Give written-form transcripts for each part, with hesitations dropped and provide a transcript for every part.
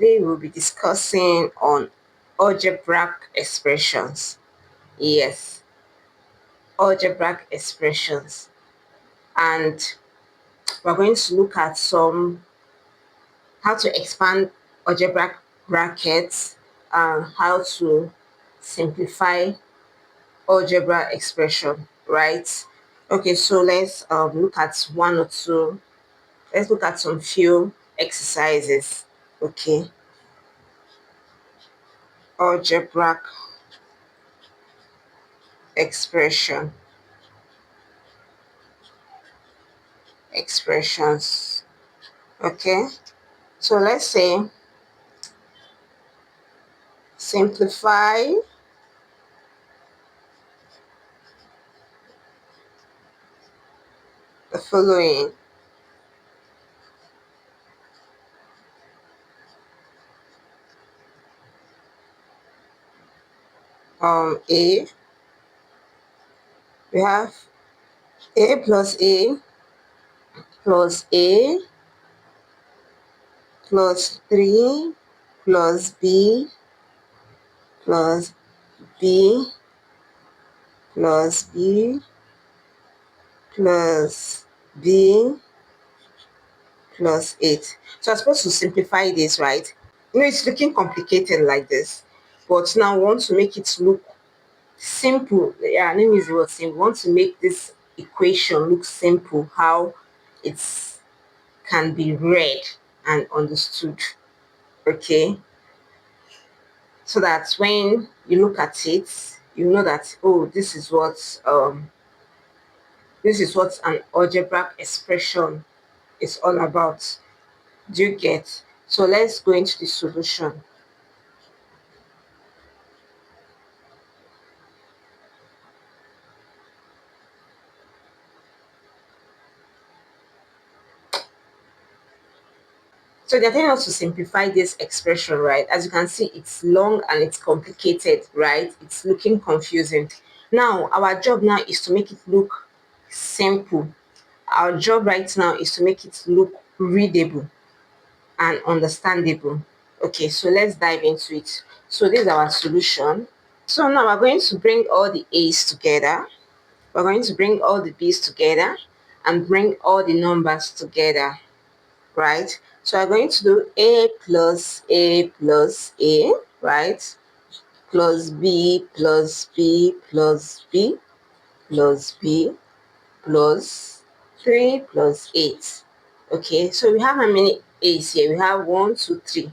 today we'll be discussing on algebraic expressions. Yes, algebraic expressions. And we're going to look at some how to expand algebraic brackets and how to simplify algebra expression, right? Okay, so let's look at one or two. Let's look at some few exercises. Okay, algebraic expressions. Okay, so let's say simplify the following. A, we have a plus a plus a plus 3 plus b plus b plus b plus b plus 8. So I'm supposed to simplify this, right? It's looking complicated like this, but now we want to make it look simple. Yeah, name is what simple. We want to make this equation look simple, how it can be read and understood. Okay, so that when you look at it, you know that, oh, this is what an algebraic expression is all about. Do you get? So let's go into the solution. So they're telling us to simplify this expression, right? As you can see, it's long and it's complicated, right? It's looking confusing. Now, our job now is to make it look simple. Our job right now is to make it look readable and understandable. Okay, so let's dive into it. So this is our solution. So now we're going to bring all the A's together. We're going to bring all the B's together and bring all the numbers together, right? So we're going to do A plus A plus A, right? Plus B plus B plus B plus B plus 3 plus 8. Okay, so we have how many A's here? We have 1, 2, 3.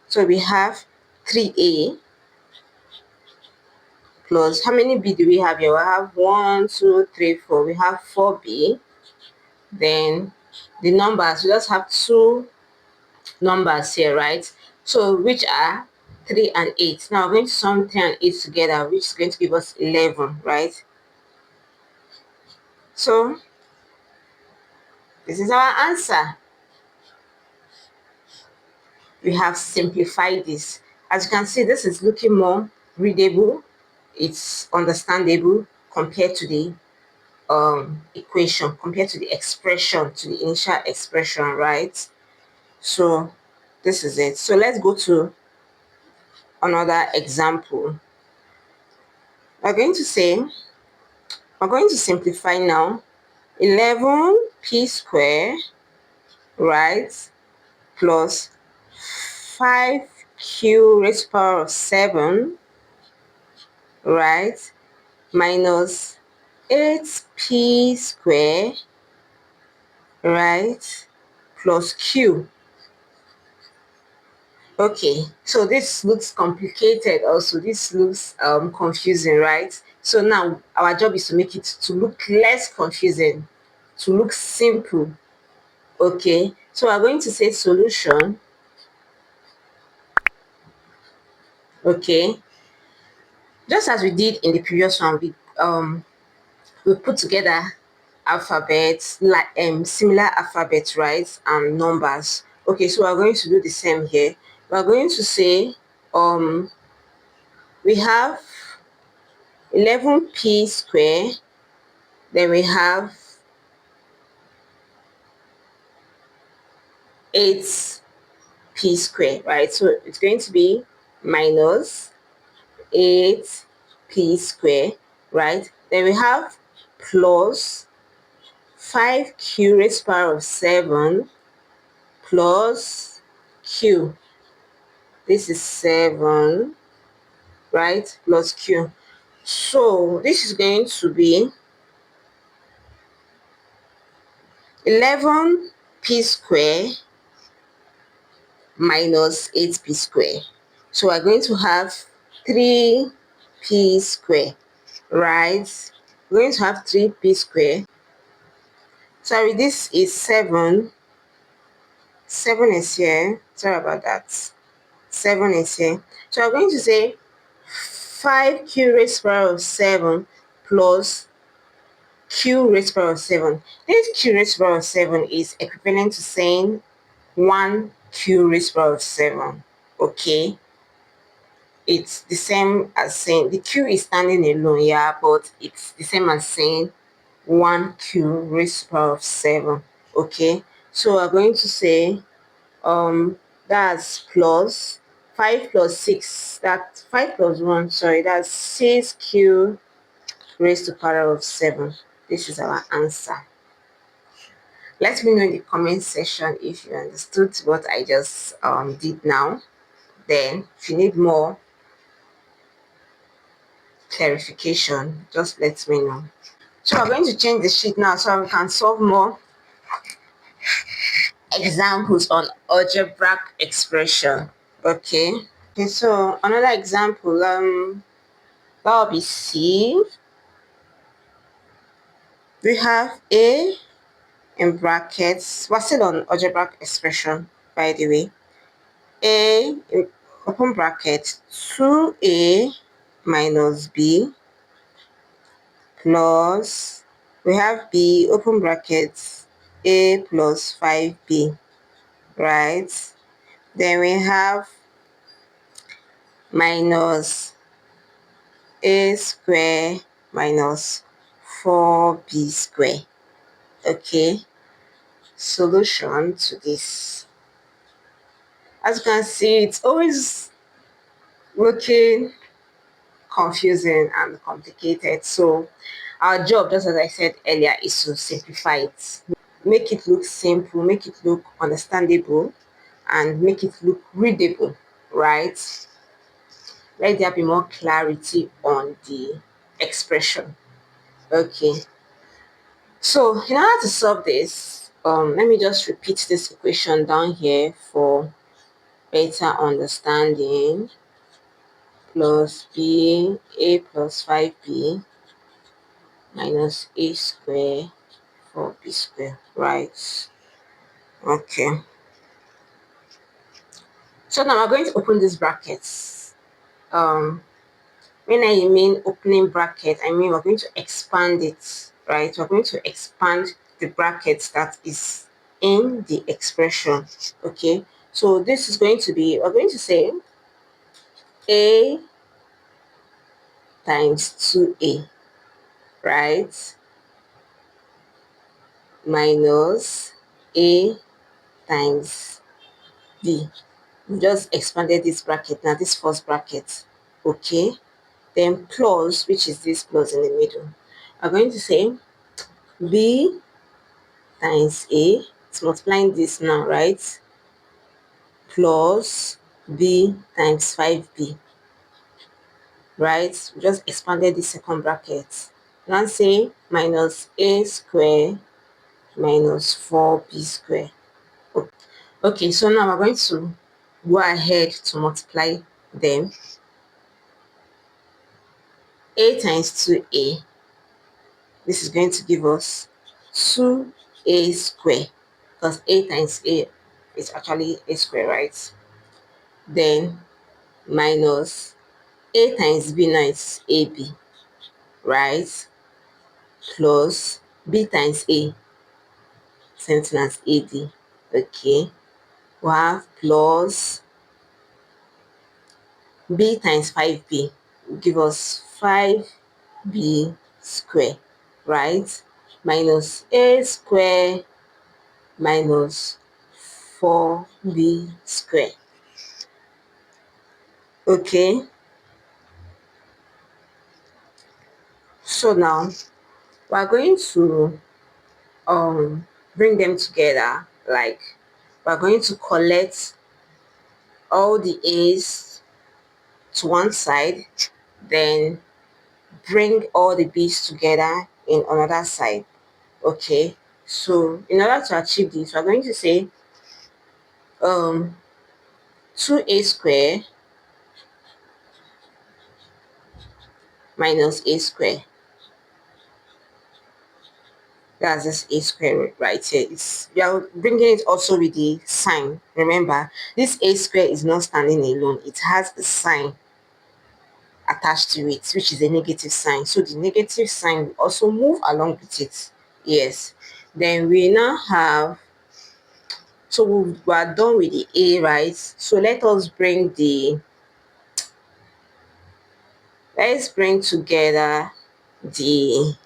So we have 3A plus how many B do we have here? We have 1, 2, 3, 4. We have 4B. Then the numbers, we just have two numbers here, right? So which are 3 and 8. Now we're going to sum 3 and 8 together, which is going to give us 11, right? So this is our answer. We have simplified this. As you can see, this is looking more readable. It's understandable compared to the equation, compared to the expression, to the initial expression, right? So this is it. So let's go to another example. We're going to say, we're going to simplify now. 11p square, right, plus 5q raised to the power of 7, right, minus 8p square, right, plus q. Okay, so this looks complicated also. This looks confusing, right? So now our job is to make it to look less confusing, to look simple. Okay, so we're going to say solution. Okay, just as we did in the previous one, we put together alphabets, like similar alphabets, right, and numbers. Okay, so we're going to do the same here. We're going to say we have 11p square, then we have 8p p square, right? So it's going to be minus 8p square, right? Then we have plus 5q raised to the power of 7 plus q. This is 7, right? Plus q. So this is going to be 11p square minus 8p square. So we're going to have 3p square, right? We're going to have 3p square. Sorry, this is 7. 7 is here. Sorry about that. 7 is here. So I'm going to say 5q raised to the power of 7 plus q raised to the power of 7. This q raised to the power of 7 is equivalent to saying 1q raised to the power of 7. Okay, it's the same as saying the q is standing alone, yeah, but it's the same as saying 1q raised to the power of 7. Okay, so we're going to say that's plus 5 plus 6, that's 5 plus 1, sorry, that's 6q raised to the power of 7. This is our answer. Let me know in the comment section if you understood what I just did now. Then if you need more clarification, just let me know. So we're going to change the sheet now so we can solve more examples on algebraic expression. Okay, so another example, that will be C. We have A in brackets. We're still on algebraic expression, by the way. A in open bracket 2a minus b plus, we have b open brackets a plus 5b, right? Then we have minus a square minus 4b square. Okay, solution to this. As you can see, it's always looking confusing and complicated. So our job, just as I said earlier, is to simplify it. Make it look simple, make it look understandable, and make it look readable, right? Let there be more clarity on the expression. Okay. So in order to solve this, let me just repeat this equation down here for better understanding. Plus b, a plus 5b minus a square 4b square, right? Okay. So now we're going to open these brackets. When I mean opening bracket, I mean we're going to expand it, right? We're going to expand the bracket that is in the expression. Okay. So this is going to be, we're going to say a times 2a, right? Minus a times b. We just expanded this bracket now, this first bracket. Okay, then plus, which is this plus in the middle. I'm going to say b times a, it's multiplying this now, right? Plus b times 5b, right? We just expanded the second bracket. Now say minus a square minus 4b square. Okay, so now we're going to go ahead to multiply them. A times 2a, this is going to give us 2a square, because a times a is actually a square, right? Then minus a times b now is ab, right? Plus b times a, same thing as ad. Okay, we have plus b times 5b will give us 5b square, right? Minus a square minus 4b square. Okay, so now we're going to bring them together. Like, we're going to collect all the a's to one side, then bring all the b's together in another side. Okay, so in order to achieve this, we're going to say um 2a square minus a square. That's just a square right here. It's, we are bringing it also with the sign. Remember, this a square is not standing alone. It has a sign attached to it, which is a negative sign. So the negative sign will also move along with it. Yes. Then we now have, so we are done with the a, right? So let's bring together the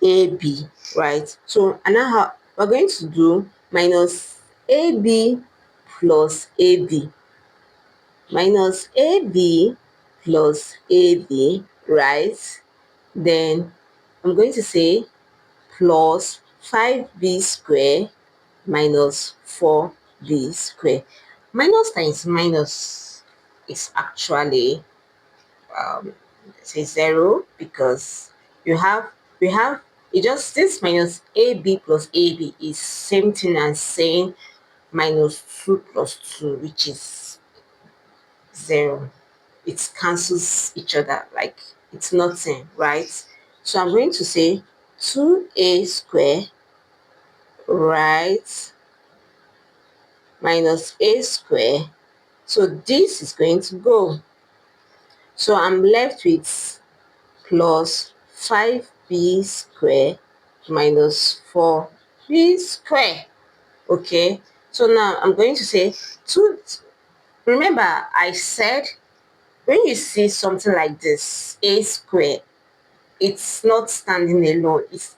AB, right? So and now we're going to do minus AB plus AB, minus AB plus AB, right? Then I'm going to say plus 5b square minus 4b square. Minus times minus is actually say 0, because you have we have it, just this minus ab plus ab is same thing as saying minus 2 plus 2, which is 0. It cancels each other, like it's nothing, right? So I'm going to say 2a square, right, minus a square. So this is going to go, so I'm left with plus 5b square minus 4b square. Okay, so now I'm going to say 2. Remember, I said when you see something like this, a square, it's not standing alone. It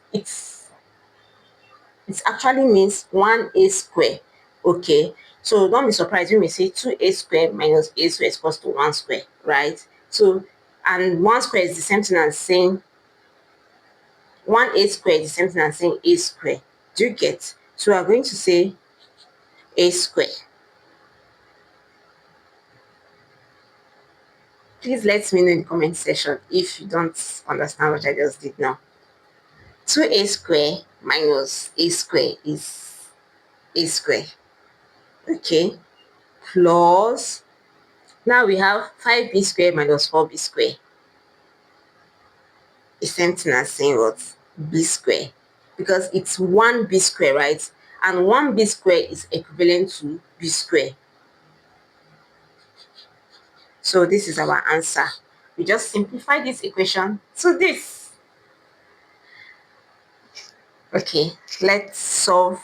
actually means 1a square. Okay, so don't be surprised when we say 2a square minus a square is equals to 1 square, right? So, and 1 square is the same thing as saying 1a square is the same thing as saying a square. Do you get? So we are going to say a square. Please let me know in the comment section if you don't understand what I just did now. 2a square minus a square is a square. Okay. Plus, now we have 5b square minus 4b square. The same thing as saying what? B square. Because it's 1b square, right? And 1b square is equivalent to b square. So this is our answer. We just simplify this equation to this. Okay, let's solve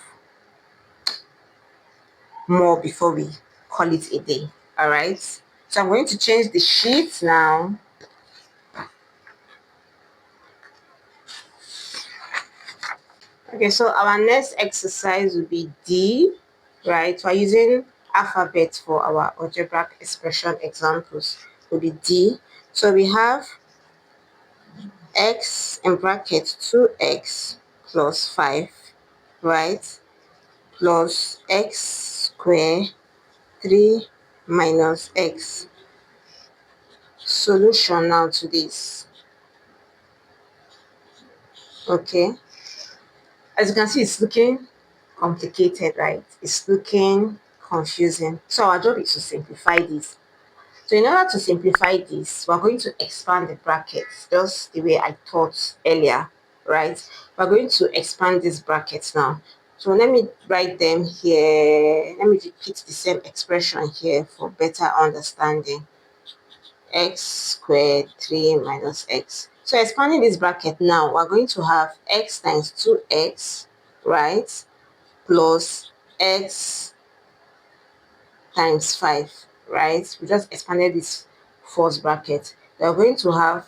more before we call it a day. All right. So I'm going to change the sheet now. Okay, so our next exercise will be D, right? We're using alphabet for our algebraic expression examples. Will be D. So we have x in bracket 2x plus 5, right? Plus x square 3 minus x. Solution now to this. Okay, as you can see, it's looking complicated, right? It's looking confusing. So our job is to simplify this. So in order to simplify this, we're going to expand the brackets just the way I taught earlier, right? We're going to expand these brackets now. So let me write them here. Let me repeat the same expression here for better understanding. X squared 3 minus x. So expanding this bracket now, we're going to have x times 2x, right, plus x times 5, right? We just expanded this first bracket. We're going to have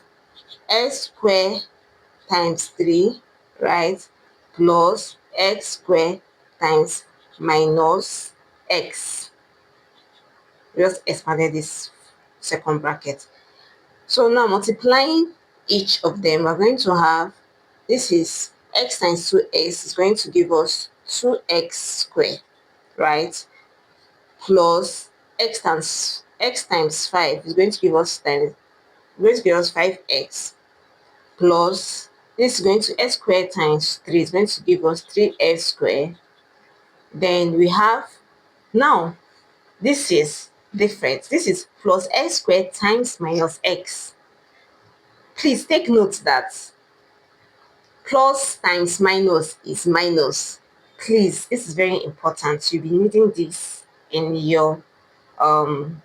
x squared times 3, right, plus x squared times minus x. We just expanded this second bracket. So now multiplying each of them, we're going to have, this is x times 2x is going to give us 2x squared, right? Plus x times 5 is going to give us 5x, plus this is going to x squared times 3 is going to give us 3x squared. Then we have, now this is different. This is plus x squared times minus x. Please take note that plus times minus is minus. Please, this is very important. You'll be needing this in your um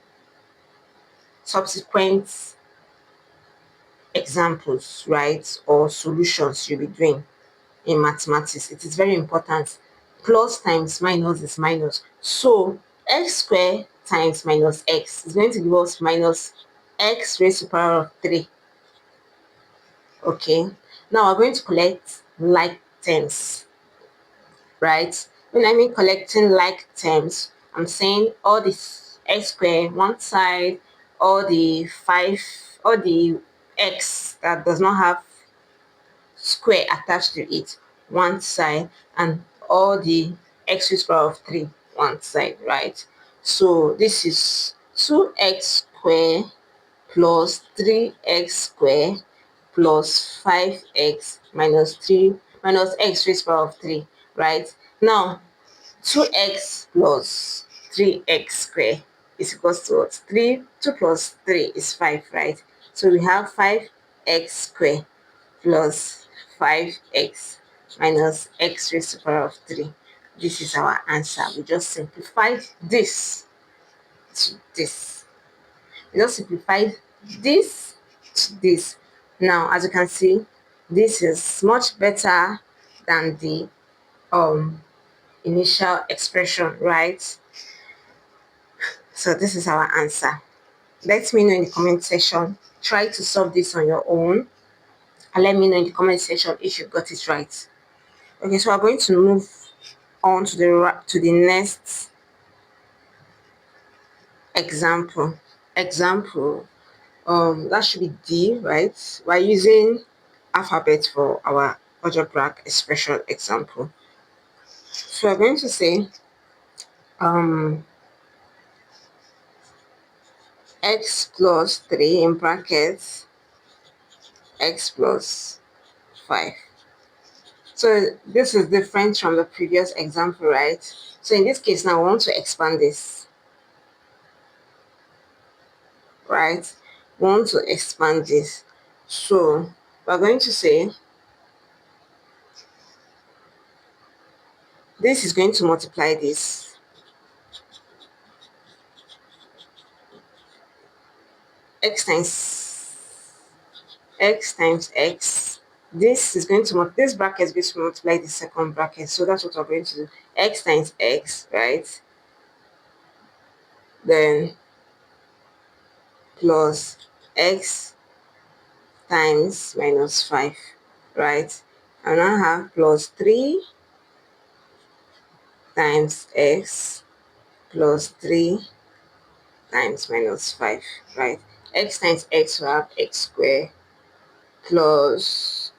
subsequent examples, right? Or solutions you'll be doing in mathematics. It is very important. Plus times minus is minus. So x squared times minus x is going to give us minus x raised to the power of 3. Okay. Now we're going to collect like terms, right? When I mean collecting like terms, I'm saying all this x squared one side, all the x that does not have square attached to it one side, and all the x raised to the power of 3 one side, right? So this is 2x squared plus 3x squared plus 5x minus 3 minus x raised to the power of 3, right? Now 2x plus 3x squared is equals to what? 2 plus 3 is 5, right? So we have 5x squared plus 5x minus x raised to the power of 3. This is our answer. We just simplified this to this. We just simplified this to this. Now, as you can see, this is much better than the um initial expression, right? So this is our answer. Let me know in the comment section. Try to solve this on your own and let me know in the comment section if you got it right. Okay, so we're going to move on to the next example. That should be D, right? We're using alphabet for our algebraic expression example. So we're going to say um x plus 3 in brackets x plus 5. So this is different from the previous example, right? So in this case now I want to expand this, right? We want to expand this. So we're going to say this is going to multiply this. X times x. This is going to this bracket is going to multiply the second bracket. So that's what we're going to do. X times x, right? Then plus x times minus 5, right? I now have plus 3 times x plus 3 times minus 5, right? X times x will have x squared plus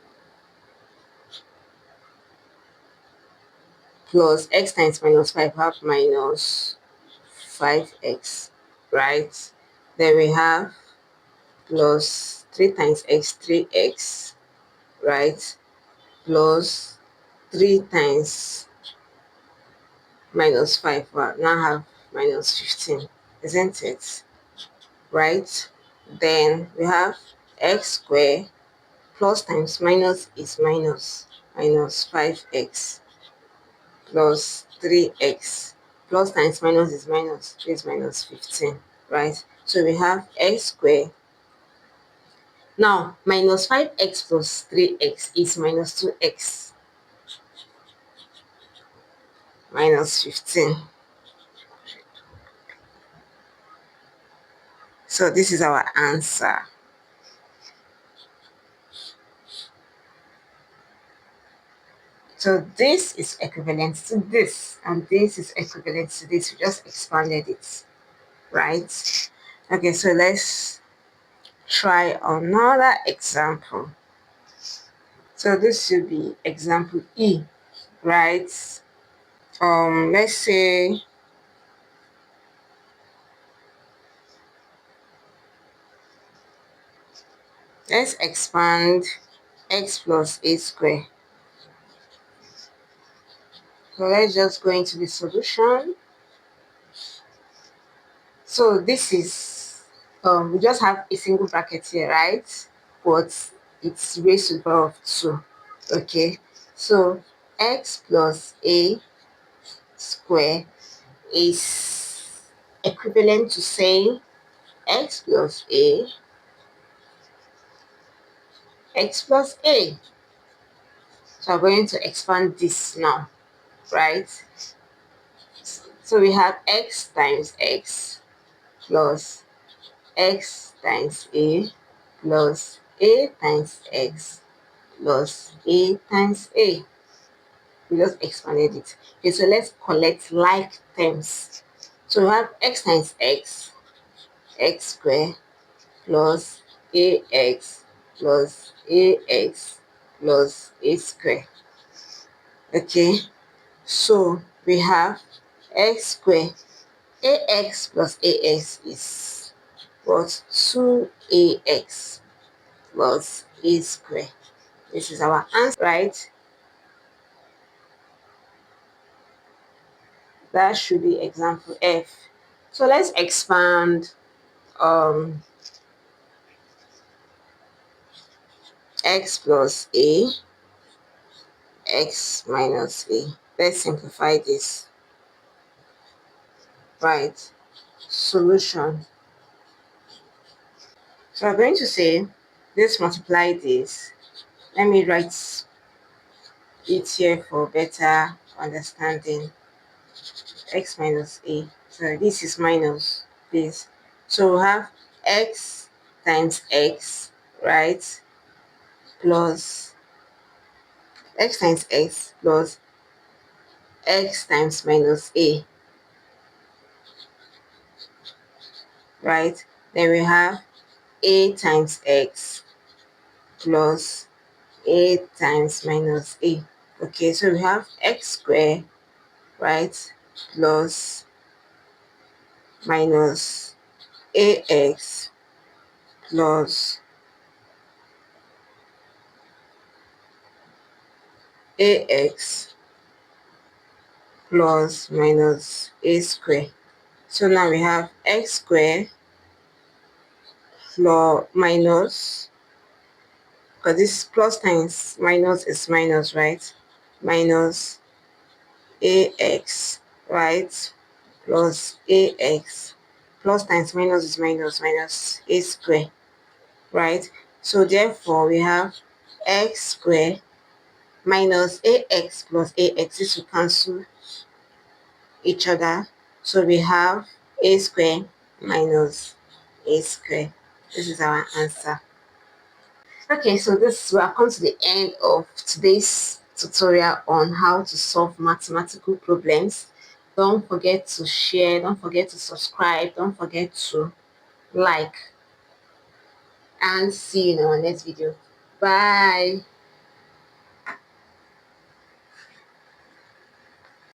x times minus 5 have minus 5x, right? Then we have plus 3 times x, 3x, right? Plus 3 times minus 5, well, now have minus 15, isn't it? Right? Then we have x squared plus times minus is minus 5x plus 3x plus times minus is minus 15, right? So we have x squared. Now minus 5x plus 3x is minus 2x minus 15. So this is our answer. So this is equivalent to this, and this is equivalent to this. We just expanded it, right? Okay, so let's try another example. So this should be example E, right? Let's say let's expand x plus a square. So let's just go into the solution. So this is we just have a single bracket here, right? But it's raised to the power of 2. Okay, so x plus a square is equivalent to saying x plus a x plus a. So I'm going to expand this now, right? So we have x times x plus x times a plus a times x plus a times a. We just expanded it. Okay, so let's collect like terms. So we have x times x squared plus ax plus ax plus a squared. Okay, so we have x squared. Ax plus ax is what? 2ax plus a squared. This is our answer, right? That should be example F. So let's expand um x plus a, x minus a. Let's simplify this, right? Solution. So I'm going to say this multiply this. Let me write it here for better understanding. X minus a. So this is minus this. So we have x times x, right? Plus x times x plus x times minus a, right? Then we have a times x plus a times minus a. Okay, so we have x squared, right? Plus minus ax plus ax plus minus a squared. So now we have x squared plus minus, because this plus times minus is minus, right? Minus ax, right? Plus ax. Plus times minus is minus, minus a squared, right? So therefore we have x squared minus ax plus ax. This will cancel each other. So we have a squared minus a squared. This is our answer. Okay, so this we have come to the end of today's tutorial on how to solve mathematical problems. Don't forget to share, don't forget to subscribe, don't forget to like, and see you in our next video. Bye.